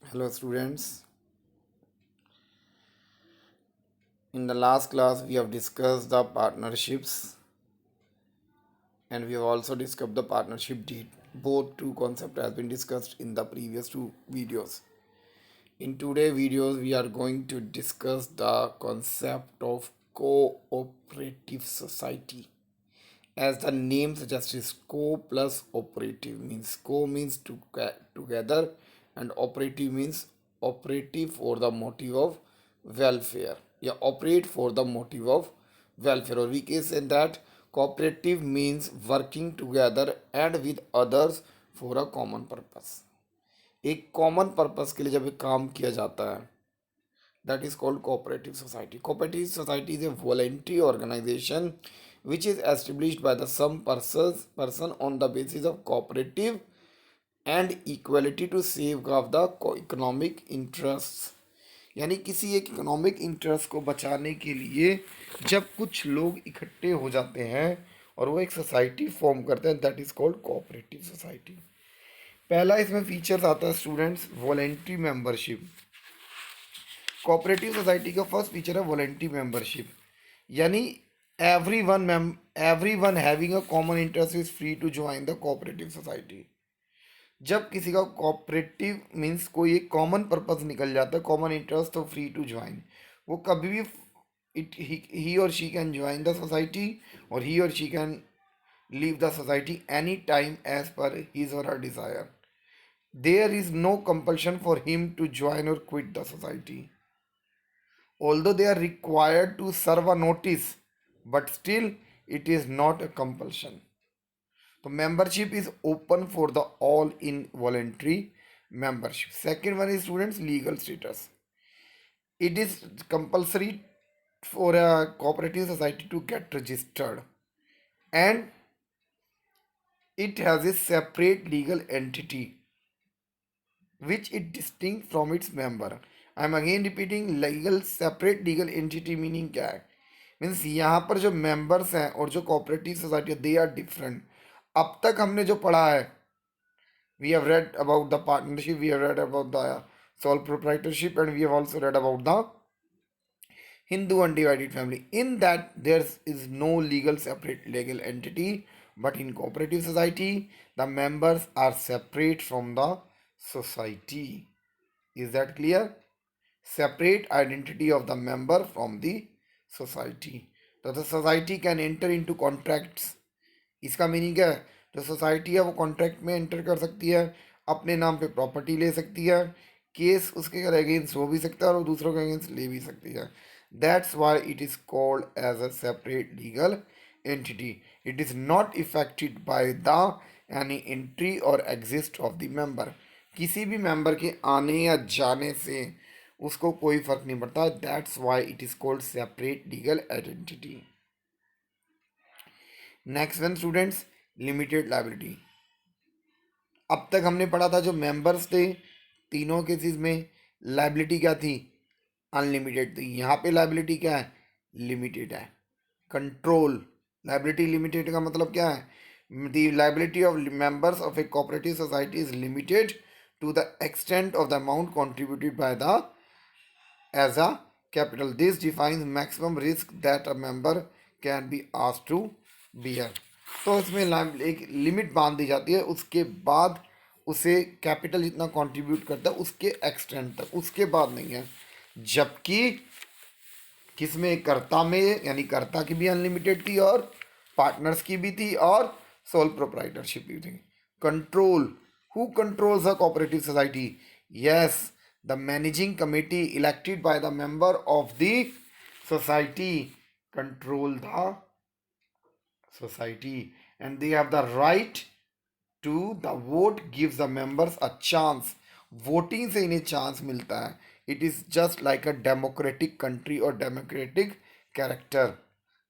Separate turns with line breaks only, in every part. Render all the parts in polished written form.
Hello, students. In the last class, we have discussed the partnerships and we have also discussed the partnership deed. Both two concepts has been discussed in the previous two videos. In today's videos, we are going to discuss the concept of cooperative society. As the name suggests, co plus operative means co means together and operative means operative for the motive of welfare. Yeah, operate for the motive of welfare. Or we can say that cooperative means working together and with others for a common purpose. एक common purpose के लिए जब एक काम किया जाता है that is called cooperative society. Cooperative society is a voluntary organization which is established by the some person on the basis of cooperative and equality to safeguard the economic interests. यानी किसी एक इकोनॉमिक इंटरेस्ट को बचाने के लिए जब कुछ लोग इकट्ठे हो जाते हैं और वो एक सोसाइटी फॉर्म करते हैं, that is called cooperative society. पहला इसमें फीचर्स आता है students voluntary membership. Cooperative society का फर्स्ट फीचर है वॉलेंट्री मेंबरशिप. यानी every one having a common interest is free to join the cooperative society. जब किसी का कोऑपरेटिव मीन्स कोई एक कॉमन पर्पस निकल जाता है, कॉमन इंटरेस्ट, तो फ्री टू ज्वाइन. वो कभी भी he or she can join the society or he or she can leave the society any time as per his or her desire. There is no compulsion for him to join or quit the society. Although they are required to serve a notice, but still it is not a compulsion. So membership is open for the all in voluntary membership. Second one is students legal status. It is compulsory for a cooperative society to get registered, and it has a separate legal entity which is distinct from its member. I am again repeating, legal separate legal entity meaning क्या है. Means यहाँ पर जो members हैं और जो cooperative society they are different. अब तक हमने जो पढ़ा है, we have read about the partnership, we have read about the sole proprietorship, and we have also read about the Hindu undivided family. In that there is no legal separate legal entity, but in cooperative society the members are separate from the society. Is that clear? Separate identity of the member from the society. So the society can enter into contracts. इसका meaning क्या है? जो society है वो contract में enter कर सकती है, अपने नाम पे प्रॉपर्टी ले सकती है, केस उसके अगेंस्ट हो भी सकता है और दूसरों के अगेंस्ट ले भी सकती है. That's why it is called as a separate legal entity. It is not affected by the any entry और एग्जिस्ट ऑफ द मेंबर. किसी भी मेंबर के आने या जाने से उसको कोई फर्क नहीं पड़ता. That's why it is called separate legal identity. Next one students limited liability. अब तक हमने पढ़ा था जो मेंबर्स थे तीनों केसेस में लाइबिलिटी क्या थी? अनलिमिटेड थी. यहाँ पे लाइबिलिटी क्या है? लिमिटेड है. कंट्रोल. लाइबिलिटी लिमिटेड का मतलब क्या है? The liability of members of A cooperative society is limited to the extent of the amount contributed by the as a capital. This defines maximum risk that a member can be asked to bear. तो इसमें एक limit बांध दी जाती है, उसके बाद उसे capital जितना कंट्रीब्यूट करता है उसके एक्सटेंट तक, उसके बाद नहीं है. जबकि किसमें? कर्ता में, यानी कर्ता की भी अनलिमिटेड थी और पार्टनर्स की भी थी और सोल प्रोप्राइटरशिप भी थी. Control. Who controls a cooperative society? Yes, the managing committee elected by the member of the society control the society, and they have the right to the vote gives the members a chance. Voting से इन्हें chance मिलता है. It is just like a democratic country और democratic character.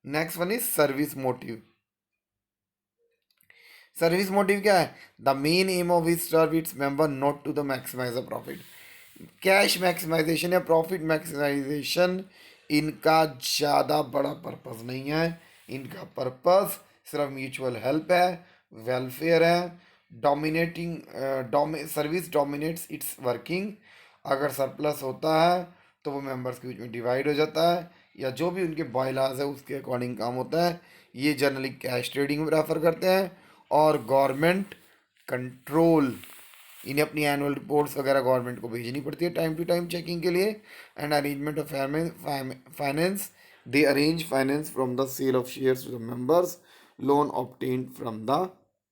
Next one is service motive. Service motive क्या है? The main aim of is serve its member not to the maximise the profit. Cash maximisation या profit maximisation इनका ज़्यादा बड़ा purpose नहीं है. इनका पर्पस सिर्फ म्यूचुअल हेल्प है, वेलफेयर है सर्विस डोमिनेट्स इट्स वर्किंग। अगर सरप्लस होता है तो वो मेंबर्स के बीच में डिवाइड हो जाता है, या जो भी उनके बायलाज है उसके अकॉर्डिंग काम होता है। ये जनरली कैश ट्रेडिंग में रेफर करते हैं। और गवर्नमेंट कंट्रोल, इन्हें अपनी एनुअल रिपोर्ट्स वगैरह गवर्नमेंट को भेजनी पड़ती है टाइम टू टाइम चेकिंग के लिए। And arrangement of finance, they arrange finance from the sale of shares to the members, loan obtained from the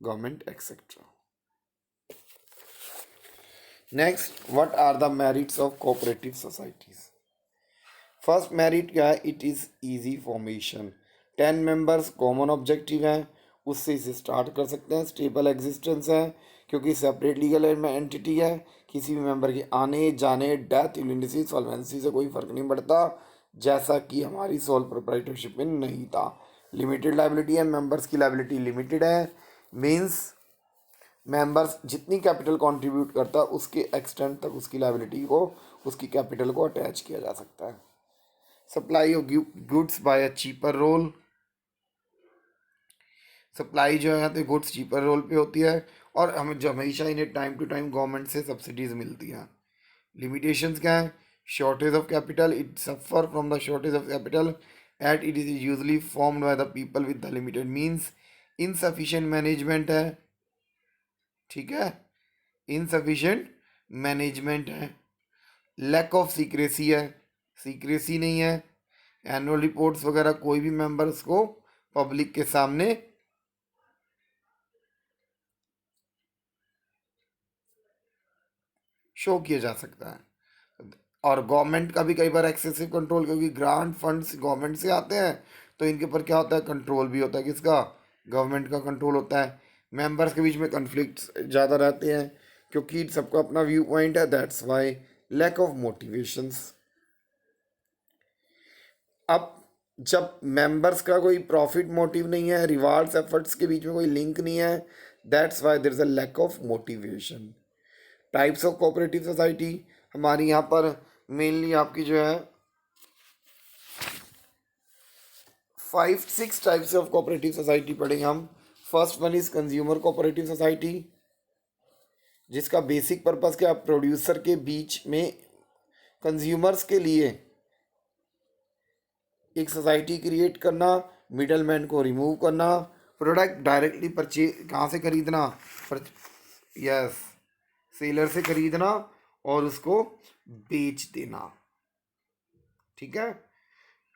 government etcetera. Next, what are the merits of cooperative societies? First merit क्या है? It is easy formation. 10 members common objective है, उससे इसे start कर सकते हैं। Stable existence है क्योंकि सेपरेट लीगल एंटिटी है, किसी भी मेंबर के आने जाने, डेथ, इल्नेसी, सॉल्वेंसी से कोई फर्क नहीं पड़ता, जैसा कि हमारी सोल प्रोप्राइटरशिप में नहीं था। लिमिटेड लाइबिलिटी है, मेंबर्स की लाइबिलिटी लिमिटेड है। मींस मेंबर्स जितनी कैपिटल कंट्रीब्यूट करता है उसके एक्सटेंट तक उसकी लाइबिलिटी को, उसकी कैपिटल को अटैच किया जा सकता है। Supply of goods by a cheaper role, supply जो है तो गुड्स चीपर रोल पे होती है, और हमें जो हमेशा इन्हें टाइम टू टाइम गवर्नमेंट से सब्सिडीज मिलती हैं। लिमिटेशंस क्या है? Shortage of capital, it suffer from the shortage of capital at it is usually formed by the people with the limited means. Insufficient management है, ठीक है, इनसफिशिएंट मैनेजमेंट है। Lack of secrecy है, secrecy नहीं है। Annual reports वगैरह कोई भी मेंबर्स को पब्लिक के सामने शो किया जा सकता है। और गवर्नमेंट का भी कई बार एक्सेसिव कंट्रोल, क्योंकि ग्रांट फंड्स गवर्नमेंट से आते हैं तो इनके ऊपर क्या होता है? कंट्रोल भी होता है। किसका? गवर्नमेंट का कंट्रोल होता है। मेंबर्स के बीच में कन्फ्लिक्ट्स ज़्यादा रहते हैं क्योंकि सबका अपना व्यू पॉइंट है, that's why lack of motivations. अब जब मेंबर्स का कोई प्रॉफिट मोटिव नहीं है, रिवार्ड्स एफर्ट्स के बीच में कोई लिंक नहीं है, that's why there is a lack of motivation. Types of cooperative society हमारी यहाँ पर मेनली आपकी जो है 5-6 टाइप्स ऑफ कोऑपरेटिव सोसाइटी पढ़ेंगे हम। First one is consumer cooperative society, जिसका बेसिक पर्पस क्या? प्रोड्यूसर के बीच में, कंज्यूमर्स के लिए एक सोसाइटी क्रिएट करना, मिडलमैन को रिमूव करना, प्रोडक्ट डायरेक्टली परचेज कहाँ से खरीदना? यस, सेलर से खरीदना और उसको बेच देना, ठीक है।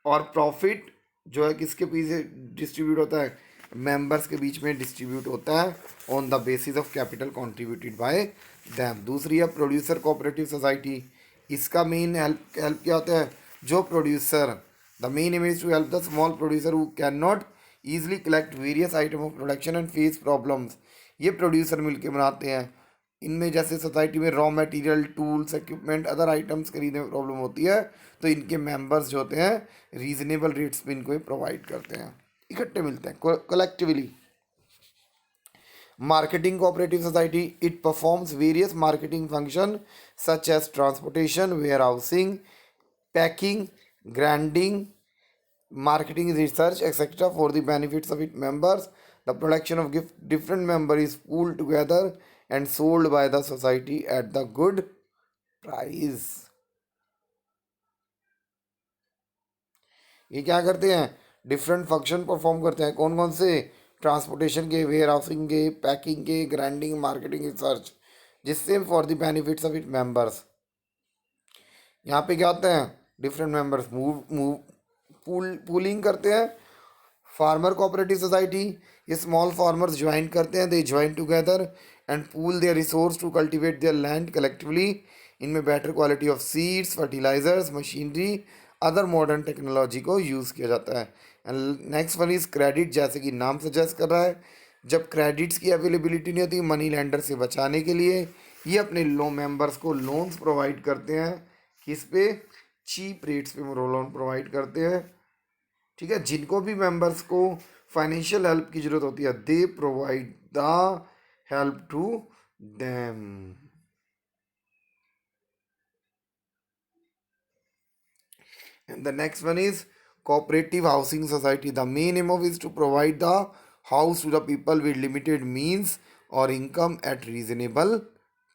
और प्रॉफिट जो है किसके पीछे डिस्ट्रीब्यूट होता है? मेंबर्स के बीच में डिस्ट्रीब्यूट होता है on the basis of capital contributed by them. दूसरी है प्रोड्यूसर कोऑपरेटिव सोसाइटी, इसका मेन हेल्प हेल्प क्या होता है? जो producer, the main aim is to help the small producer who can not easily collect various item of production and face problems. ये producer मिलकर बनाते हैं। इनमें जैसे सोसाइटी में raw material, tools, equipment, other items खरीदने में प्रॉब्लम होती है तो इनके मेंबर्स जो होते हैं रीजनेबल रेट्स पे इनको प्रोवाइड करते हैं, इकट्ठे मिलते हैं collectively. Marketing cooperative society, it performs various marketing function such as transportation, warehousing, packing, grading, marketing research etc for the benefits of its members. The production of gift different member is pooled together and sold by the society at the good price. ये क्या करते हैं? Different function perform करते हैं। कौन कौन से? Transportation के, वेयर हाउसिंग के, पैकिंग के, ग्राइंडिंग, मार्केटिंग, रिसर्च, जिससे for the benefits of it members. यहाँ पे क्या होता है? Different members move move pooling करते हैं। फार्मर कोऑपरेटिव सोसाइटी, ये स्मॉल फार्मर्स ज्वाइन करते हैं, they join together and pool their resource to cultivate their land collectively. इनमें better quality of seeds, fertilisers, machinery, other modern technology को use किया जाता है। And next one is credit, जैसे कि नाम सजेस्ट कर रहा है, जब क्रेडिट्स की अवेलेबिलिटी नहीं होती मनी लेंडर से बचाने के लिए ये अपने लो मेंबर्स को लोन्स प्रोवाइड करते हैं। किस पे? चीप रेट्स पे लोन प्रोवाइड करते हैं, ठीक है। जिनको भी मेंबर्स को फाइनेंशियल हेल्प की जरूरत होती है they provide the help to them. And the next one is cooperative housing society. The main aim of is to provide the house to the people with limited means और income eight reasonable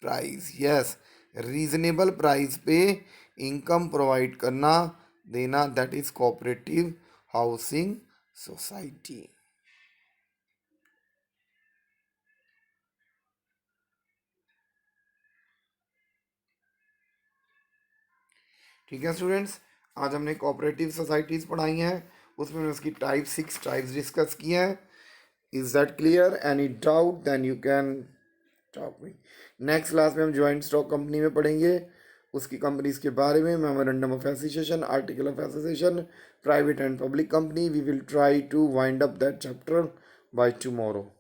price. Yes, reasonable price पे income provide करना, देना, that is cooperative housing society. ठीक है students, आज हमने cooperative societies पढ़ाई हैं, उसमें हमने उसकी टाइप 6 टाइप्स डिस्कस किए हैं। Is that clear? Any doubt then you can talk me. Next class में हम ज्वाइंट स्टॉक कंपनी में पढ़ेंगे, उसकी कंपनीज के बारे में, memorandum of association, article of association, private and public company. We will try to wind up that chapter by tomorrow.